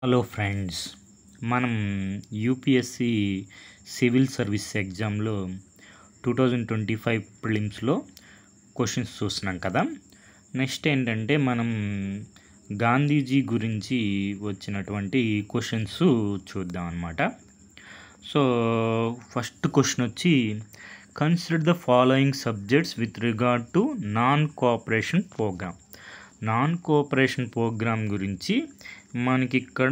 Hello friends, మనం UPSC civil service ఎగ్జామ్లో 2025 ప్రిలిమ్స్లో questions చూస్తున్నాం కదా. నెక్స్ట్ ఏంటంటే మనం గాంధీజీ గురించి వచ్చినటువంటి క్వశ్చన్స్ చూద్దాం అన్నమాట. సో ఫస్ట్ క్వశ్చన్ వచ్చి, consider the following subjects with regard to non cooperation programme. Non cooperation programme గురించి మనకి ఇక్కడ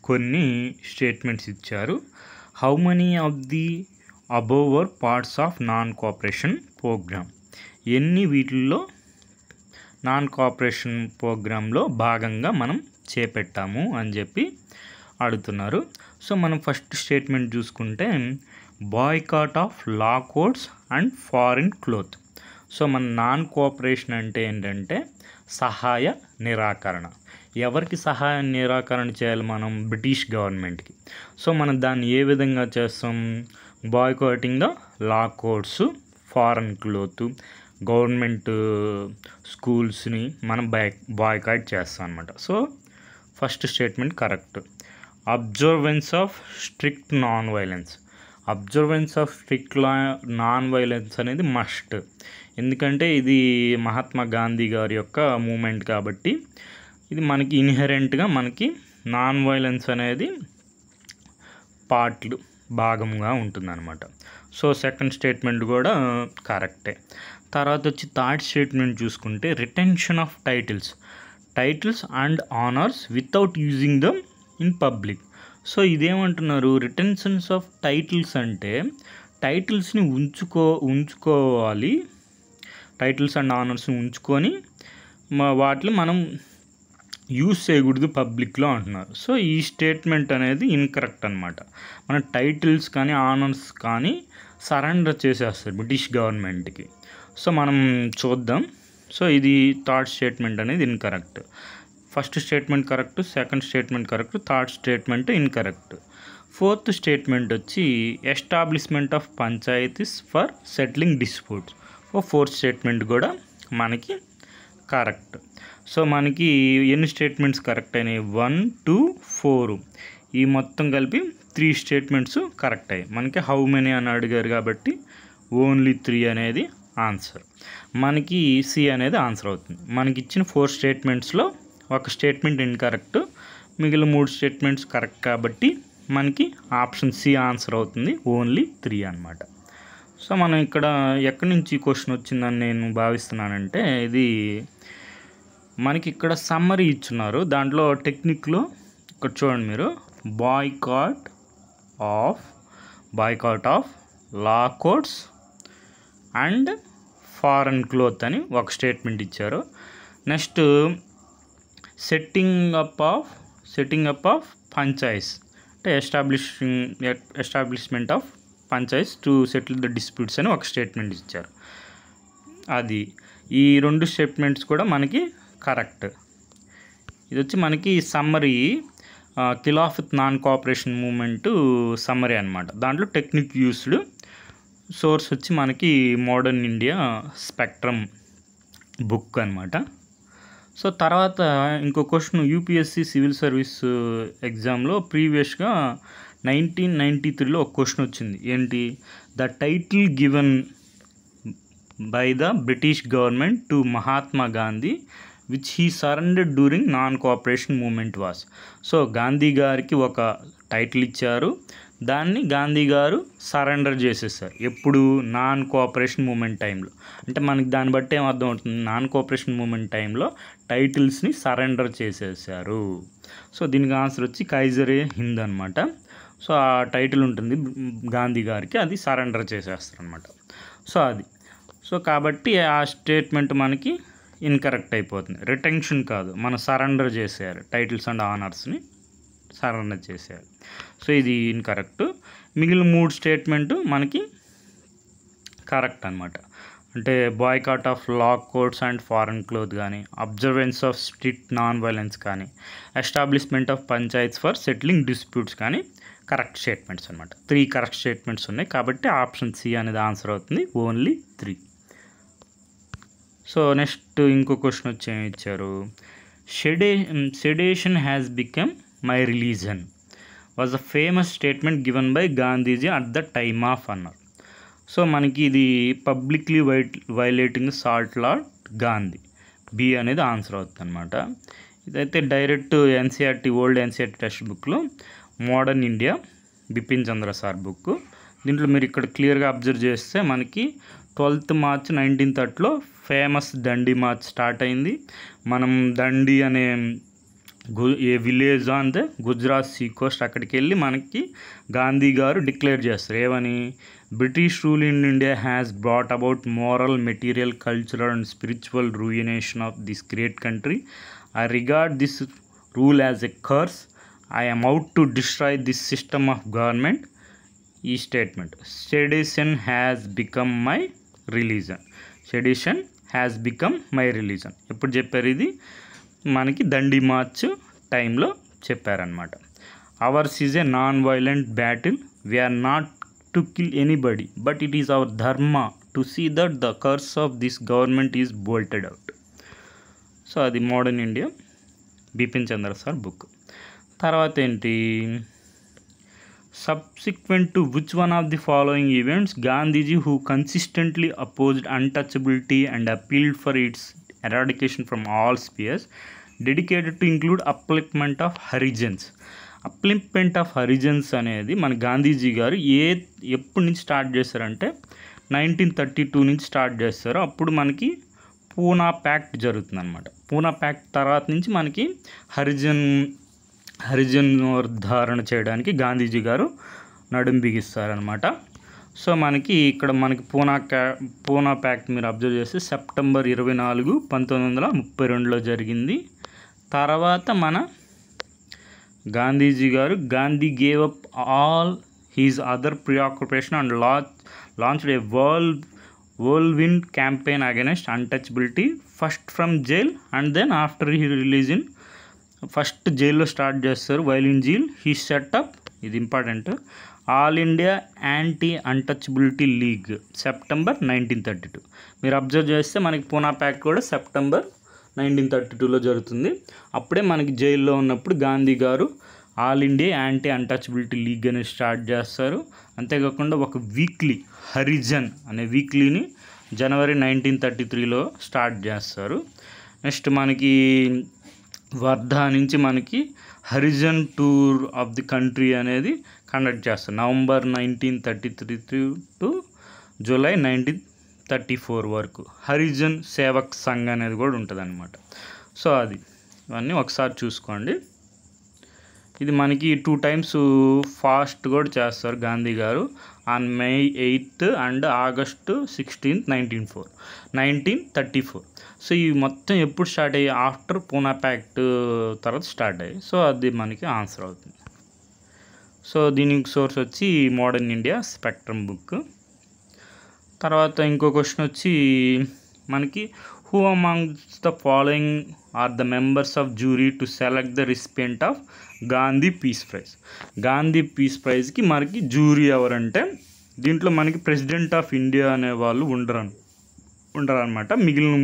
కొన్ని స్టేట్మెంట్స్ ఇచ్చారు. How many of the above are parts of non cooperation programme, ఎన్ని వీటిల్లో నాన్ కోఆపరేషన్ ప్రోగ్రాంలో భాగంగా మనం చేపట్టాము అని చెప్పి అడుగుతున్నారు. సో మనం ఫస్ట్ స్టేట్మెంట్ చూసుకుంటే, boycott of law codes and foreign cloth. So మన నాన్ కోఆపరేషన్ అంటే ఏంటంటే సహాయ నిరాకరణ. ఎవరికి సహాయ నిరాకరణ చేయాలి? మనం బ్రిటిష్ గవర్నమెంట్కి. సో మనం దాన్ని ఏ విధంగా చేస్తాం? Boycotting the law codes, foreign cloth, government స్కూల్స్ని మనం బాయ్కాట్ చేస్తాం అనమాట. So first statement correct. Observance of strict non violence. Observance of strict non violence అనేది మస్ట్. ఎందుకంటే ఇది మహాత్మా గాంధీ గారి యొక్క మూమెంట్ కాబట్టి ఇది మనకి ఇన్హెరెంట్గా మనకి నాన్ వైలెన్స్ అనేది భాగంగా ఉంటుందన్నమాట. సో సెకండ్ స్టేట్మెంట్ కూడా కరెక్టే. తర్వాత వచ్చి థర్డ్ స్టేట్మెంట్ చూసుకుంటే, retention of titles and honours without using them in public. So ఇదేమంటున్నారు? రిటెన్షన్స్ ఆఫ్ టైటిల్స్ అంటే టైటిల్స్ని ఉంచుకోవాలి, టైటిల్స్ అండ్ ఆనర్స్ని ఉంచుకొని వాటిని మనం యూజ్ చేయకూడదు పబ్లిక్లో అంటున్నారు. సో ఈ స్టేట్మెంట్ అనేది ఇన్కరెక్ట్ అనమాట. మన టైటిల్స్ కానీ ఆనర్స్ కానీ సరెండర్ చేసేస్తారు బ్రిటిష్ గవర్నమెంట్కి. సో మనం చూద్దాం. సో ఇది థర్డ్ స్టేట్మెంట్ అనేది incorrect. First statement correct, second statement correct, third statement incorrect. Fourth statement వచ్చి, establishment of panchayats for settling disputes. Fourth statement కూడా మనకి కరెక్ట్. సో మనకి ఎన్ని స్టేట్మెంట్స్ కరెక్ట్ అయినాయి? 1, 2, 4 ఈ మొత్తం కలిపి 3 స్టేట్మెంట్స్ కరెక్ట్ అయ్యాయి. మనకి హౌ మెనీ అని అడిగారు కాబట్టి ఓన్లీ 3 అనేది ఆన్సర్. మనకి సి అనేది ఆన్సర్ అవుతుంది. మనకి ఇచ్చిన 4 స్టేట్మెంట్స్లో ఒక స్టేట్మెంట్ ఇన్కరెక్ట్, మిగిలిన 3 స్టేట్మెంట్స్ కరెక్ట్ కాబట్టి మనకి ఆప్షన్ సి ఆన్సర్ అవుతుంది, ఓన్లీ 3 అన్నమాట. సో మనం ఇక్కడ ఎక్కడి నుంచి క్వశ్చన్ వచ్చిందని నేను భావిస్తున్నానంటే, ఇది మనకి ఇక్కడ సమ్మరీ ఇచ్చున్నారు. దాంట్లో టెక్నిక్లో ఇక్కడ చూడండి మీరు, boycott of law codes and foreign cloth అని ఒక స్టేట్మెంట్ ఇచ్చారు. Next setting up of panchayat అంటే establishment of panchayat to settle the disputes అని ఒక స్టేట్మెంట్ ఇచ్చారు. అది ఈ 2 స్టేట్మెంట్స్ కూడా మనకి కరెక్ట్. ఇది వచ్చి మనకి summary, Khilafat non cooperation moment summary అనమాట. దాంట్లో టెక్నిక్ యూస్డ్, సోర్స్ వచ్చి మనకి మోడర్న్ ఇండియా స్పెక్ట్రమ్ బుక్ అనమాట. సో తర్వాత ఇంకో క్వశ్చన్ యూపీఎస్సి సివిల్ సర్వీస్ ఎగ్జామ్లో ప్రీవియస్గా 1993లో ఒక క్వశ్చన్ వచ్చింది. ఏంటి? The title given by the British government to Mahatma Gandhi which he surrendered during non cooperation moment was. So Gandhi గారికి ఒక టైటిల్ ఇచ్చారు, దాన్ని గాంధీ గారు సరెండర్ చేసేసారు. ఎప్పుడు? నాన్ కోఆపరేషన్ మూమెంట్ టైంలో. అంటే మనకి దాన్ని బట్టి ఏం అర్థం అవుతుంది? నాన్ కోఆపరేషన్ మూమెంట్ టైంలో టైటిల్స్ని సరెండర్ చేసేసారు. సో దీనికి ఆన్సర్ వచ్చి కైజరే హింద్ అనమాట. సో ఆ టైటిల్ ఉంటుంది గాంధీ గారికి, అది సరెండర్ చేసేస్తారు అనమాట. సో అది. సో కాబట్టి ఆ స్టేట్మెంట్ మనకి ఇన్కరెక్ట్ అయిపోతుంది. రిటెన్షన్ కాదు, మనం సరెండర్ చేసేయాలి, టైటిల్స్ అండ్ ఆనర్స్ని సరెండర్ చేసేయాలి. సో ఇది ఇన్కరెక్ట్. మిగిలిన 3 స్టేట్మెంట్ మనకి కరెక్ట్ అనమాట. అంటే boycott of law codes and foreign cloth కానీ, observance of strict non violence కానీ, establishment of panchayats for settling disputes కానీ కరెక్ట్ స్టేట్మెంట్స్ అనమాట. 3 కరెక్ట్ స్టేట్మెంట్స్ ఉన్నాయి కాబట్టి ఆప్షన్ సి అనేది ఆన్సర్ అవుతుంది, ఓన్లీ 3. సో నెక్స్ట్ ఇంకో క్వశ్చన్ వచ్చి ఏమి ఇచ్చారు? Sedition has become my religion was a famous statement given by Gandhiji at the time of అన్నారు. సో మనకి ఇది publicly violating salt law Gandhi, B అనేది ఆన్సర్ అవుతుంది అనమాట. ఇదైతే direct NCERT old NCERT text బుక్లో modern India Bipin Chandra sir book. దీంట్లో మీరు ఇక్కడ క్లియర్గా అబ్జర్వ్ చేస్తే మనకి 12th March 1930లో ఫేమస్ దండి మార్చ్ స్టార్ట్ అయింది. మనం దండి అనే a village on the Gujarat sea coast అక్కడికి వెళ్ళి మనకి గాంధీ గారు డిక్లేర్ చేస్తారు ఏమని, British rule in India has brought about moral, material, cultural and spiritual ruination of this great country. I regard this rule as a curse. I am out to destroy this system of government. ఈ statement sedition has become my religion. Sedition has become my religion ఎప్పుడు చెప్పారు? ఇది మనకి Dandi march టైంలో చెప్పారనమాట. Ours is a non violent battle. We are not to kill anybody but it is our dharma to see that the curse of this government is bolted out. So అది modern India Bipin Chandra sir book. తర్వాత ఏంటి, subsequent to which one of the following events Gandhiji who consistently opposed untouchability and appealed for its eradication from all spheres, dedicated to include upliftment of Harijans. Upliftment of Harijans అనేది మన గాంధీజీ గారు ఎప్పటి నుంచి start చేశారంటే 1932 నుంచి start చేస్తారు. అప్పుడు మనకి పూనా ప్యాక్ట్ జరుగుతుంది అనమాట. పూనా ప్యాక్ట్ తర్వాత నుంచి మనకి హరిజన్ నిర్ధారణ చేయడానికి గాంధీజీ గారు నడుం బిగిస్తారనమాట. సో మనకి ఇక్కడ మనకి పూనా ప్యాక్ట్ మీరు అబ్జర్వ్ చేస్తే September 24, 1932లో జరిగింది. తర్వాత మన గాంధీజీ గారు gave up all his other preoccupation and launched a whirlwind campaign against untouchability, first from jail and then after he released in first జైల్లో స్టార్ట్ చేస్తారు. While in jail he set up, ఇది important, all India anti untouchability league September 1932. మీరు observe చేస్తే మనకి Poona pact కూడా September 1932లో జరుగుతుంది. అప్పుడే మనకి జైల్లో ఉన్నప్పుడు గాంధీ గారు all India anti untouchability league అనేది స్టార్ట్ చేస్తారు. అంతేకాకుండా ఒక వీక్లీ హరిజన్ అనే వీక్లీని January 1933లో స్టార్ట్ చేస్తారు. నెక్స్ట్ మనకి వర్ధా నుంచి మనకి Harijan tour of the country అనేది కండక్ట్ చేస్తారు November 1933 టు July 1934 వరకు. హరిజన్ సేవక్ సంఘ్ అనేది కూడా ఉంటుంది అనమాట. సో అది ఇవన్నీ ఒకసారి చూసుకోండి. ఇది మనకి 2 times ఫాస్ట్ కూడా చేస్తారు గాంధీ గారు on May 8th and August 16th 1934. So ఇవి మొత్తం ఎప్పుడు స్టార్ట్ అయ్యాయి? ఆఫ్టర్ పూనా ప్యాక్ట్ తర్వాత స్టార్ట్ అయ్యాయి. సో అది మనకి ఆన్సర్ అవుతుంది. సో దీనికి సోర్స్ వచ్చి మోడర్న్ ఇండియా స్పెక్ట్రమ్ బుక్. తర్వాత ఇంకో క్వశ్చన్ వచ్చి మనకి who amongst the following are the members of jury to select the recipient of Gandhi peace prize. Gandhi peace ప్రైజ్కి మనకి జ్యూరీ ఎవరంటే దీంట్లో మనకి ప్రెసిడెంట్ ఆఫ్ ఇండియా అనే వాళ్ళు ఉండరనమాట. మిగిలిన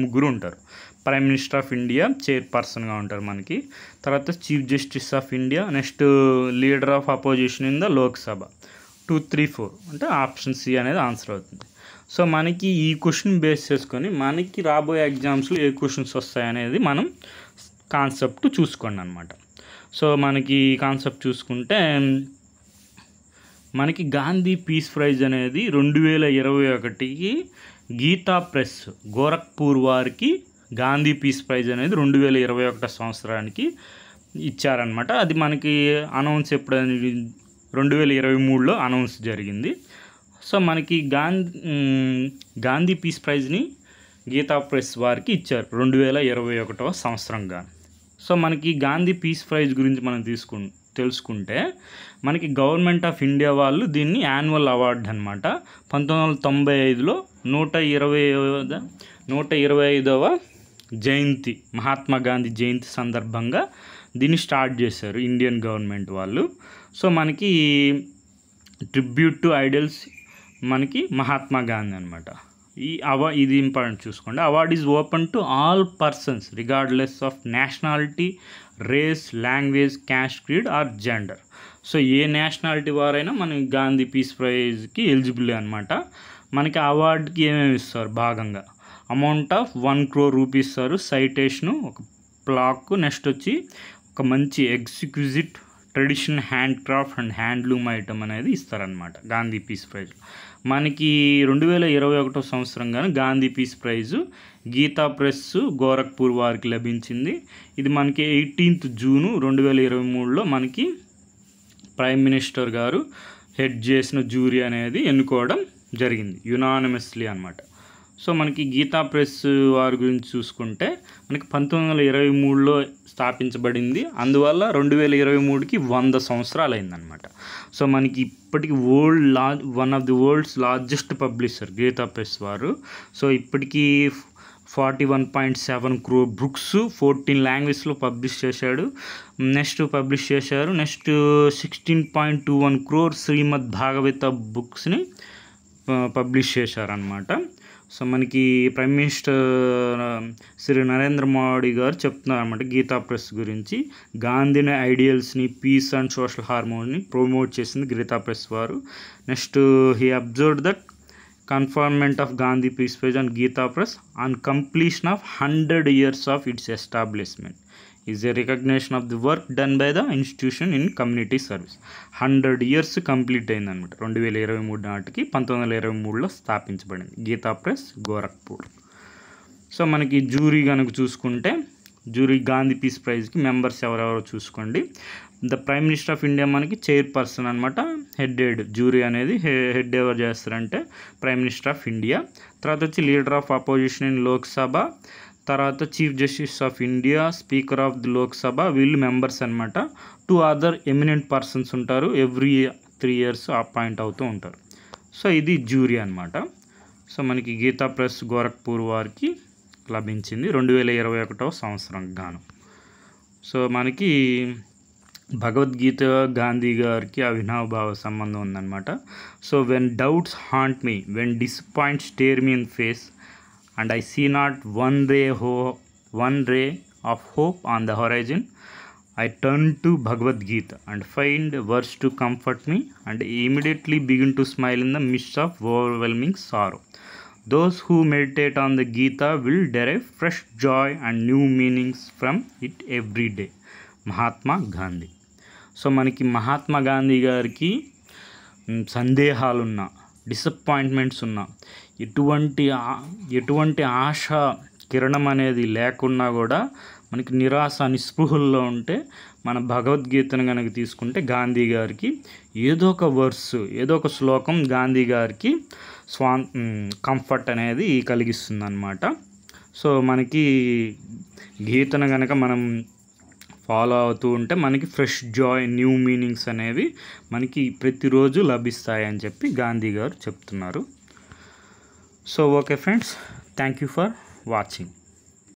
ముగ్గురు ఉంటారు. ప్రైమ్ మినిస్టర్ ఆఫ్ ఇండియా చైర్పర్సన్గా ఉంటారు మనకి. తర్వాత chief justice of India, next leader of opposition in the Lok Sabha. 2, 3, 4 అంటే ఆప్షన్ సి అనేది ఆన్సర్ అవుతుంది. సో మనకి ఈ క్వశ్చన్ బేస్ చేసుకొని మనకి రాబోయే ఎగ్జామ్స్లో ఏ క్వశ్చన్స్ వస్తాయనేది మనం కాన్సెప్ట్ చూసుకోండి అనమాట. సో మనకి కాన్సెప్ట్ చూసుకుంటే మనకి గాంధీ పీస్ ప్రైజ్ అనేది 2021కి గీతా ప్రెస్ గోరఖ్పూర్ వారికి గాంధీ పీస్ ప్రైజ్ అనేది 2021 సంవత్సరానికి ఇచ్చారనమాట. అది మనకి అనౌన్స్ ఎప్పుడు 2023లో అనౌన్స్ జరిగింది. సో మనకి గాంధీ పీస్ ప్రైజ్ని గీతా ప్రెస్ వారికి ఇచ్చారు 2021 సంవత్సరంగా. సో మనకి గాంధీ పీస్ ప్రైజ్ గురించి మనం తెలుసుకుంటే మనకి గవర్నమెంట్ ఆఫ్ ఇండియా వాళ్ళు దీన్ని యాన్యువల్ అవార్డు అనమాట. 1995లో 125వ జయంతి మహాత్మా గాంధీ జయంతి సందర్భంగా దీన్ని స్టార్ట్ చేశారు ఇండియన్ గవర్నమెంట్ వాళ్ళు. సో మనకి ట్రిబ్యూట్ టు ఐడల్స్ మనకి మహాత్మా గాంధీ అనమాట. ఇది ఇంపార్టెంట్ చూసుకోండి. Award is open to all persons regardless of nationality, race, language, caste, creed or gender. So ఏ నేషనాలిటీ వారైనా మనకి గాంధీ పీస్ ప్రైజ్కి ఎలిజిబుల్ అనమాట. మనకి అవార్డుకి ఏమేమి ఇస్తారు భాగంగా, అమౌంట్ ఆఫ్ 1 crore రూపీస్ ఇస్తారు, సైటేషను, ఒక ప్లాక్, నెక్స్ట్ వచ్చి ఒక మంచి exquisite traditional hand craft and handloom item అనేది ఇస్తారనమాట గాంధీ పీస్ ప్రైజ్. మనకి 2021 సంవత్సరం కానీ Gandhi peace prize Gita press Gorakhpur వారికి లభించింది. ఇది మనకి 18th June 2023లో మనకి ప్రైమ్ మినిస్టర్ గారు హెడ్ చేసిన జ్యూరీ అనేది ఎన్నుకోవడం జరిగింది యునానిమస్లీ అనమాట. సో మనకి గీతా ప్రెస్ వారి గురించి చూసుకుంటే మనకి 1923లో స్థాపించబడింది. అందువల్ల 2023కి 100 సంవత్సరాలు అయిందనమాట. సో మనకి ఇప్పటికి one of the world's largest publisher Gita Press వారు. సో ఇప్పటికీ 41.7 crore బుక్స్ 14 లాంగ్వేజ్లో పబ్లిష్ చేశారు. నెక్స్ట్ 16.21 crore శ్రీమద్ భాగవత బుక్స్ని పబ్లిష్ చేశారనమాట. సో మనకి ప్రైమ్ మినిస్టర్ శ్రీ నరేంద్ర మోడీ గారు చెప్తున్నారు అనమాట గీతా ప్రెస్ గురించి. గాంధీని ఐడియల్స్ని, పీస్ అండ్ సోషల్ హార్మోనీని ప్రమోట్ చేసింది గీతా ప్రెస్ వారు. Next he observed that conferment of Gandhi Peace Prize on Gita Press on completion of 100 years of its establishment is a recognition of the work done by the institution in community service. 100 years complete అయిందనమాట. 2023 నాటికి 1923లో స్థాపించబడింది Gita press Gorakhpur. So మనకి jury కనుక చూసుకుంటే jury Gandhi peace ప్రైజ్కి members ఎవరెవరో చూసుకోండి. The prime minister of India మనకి చైర్పర్సన్ అనమాట. హెడ్ జ్యూరీ అనేది హెడ్ ఎవరు చేస్తారంటే ప్రైమ్ మినిస్టర్ ఆఫ్ ఇండియా. తర్వాత వచ్చి leader of opposition in Lok Sabha, తర్వాత chief justice of India, speaker of the Lok Sabha, వీళ్ళు మెంబర్స్ అనమాట. 2 other ఎమినెంట్ పర్సన్స్ ఉంటారు, ఎవ్రీ 3 years అపాయింట్ అవుతూ ఉంటారు. సో ఇది జ్యూరీ అనమాట. సో మనకి గీతా ప్రెస్ గోరఖ్పూర్ వారికి లభించింది 2021 సంవత్సరం గాను. సో మనకి భగవద్గీత గాంధీ గారికి అవినాభావ సంబంధం ఉందన్నమాట. So when doubts haunt me, when disappoint stare me in face and I see not one ray of hope on the horizon, I turn to Bhagavad Gita and find words to comfort me and immediately begin to smile in the midst of overwhelming sorrow. Those who meditate on the Gita will derive fresh joy and new meanings from it every day. Mahatma Gandhi. So మనకి మహాత్మా గాంధీ గారికి సందేహాలున్నా, disappointments ఉన్నా, ఎటువంటి ఆశ కిరణం అనేది లేకున్నా కూడా మనకి నిరాశ నిస్పృహల్లో ఉంటే మన భగవద్గీతను కనుక తీసుకుంటే గాంధీ గారికి ఏదో ఒక వర్స్, ఏదో ఒక శ్లోకం గాంధీ గారికి కంఫర్ట్ అనేది కలిగిస్తుంది అన్నమాట. సో మనకి గీతను కనుక మనం ఫాలో అవుతూ ఉంటే మనకి ఫ్రెష్ జాయ్, న్యూ మీనింగ్స్ అనేవి మనకి ప్రతిరోజు లభిస్తాయని చెప్పి గాంధీ గారు చెప్తున్నారు. So okay friends, thank you for watching.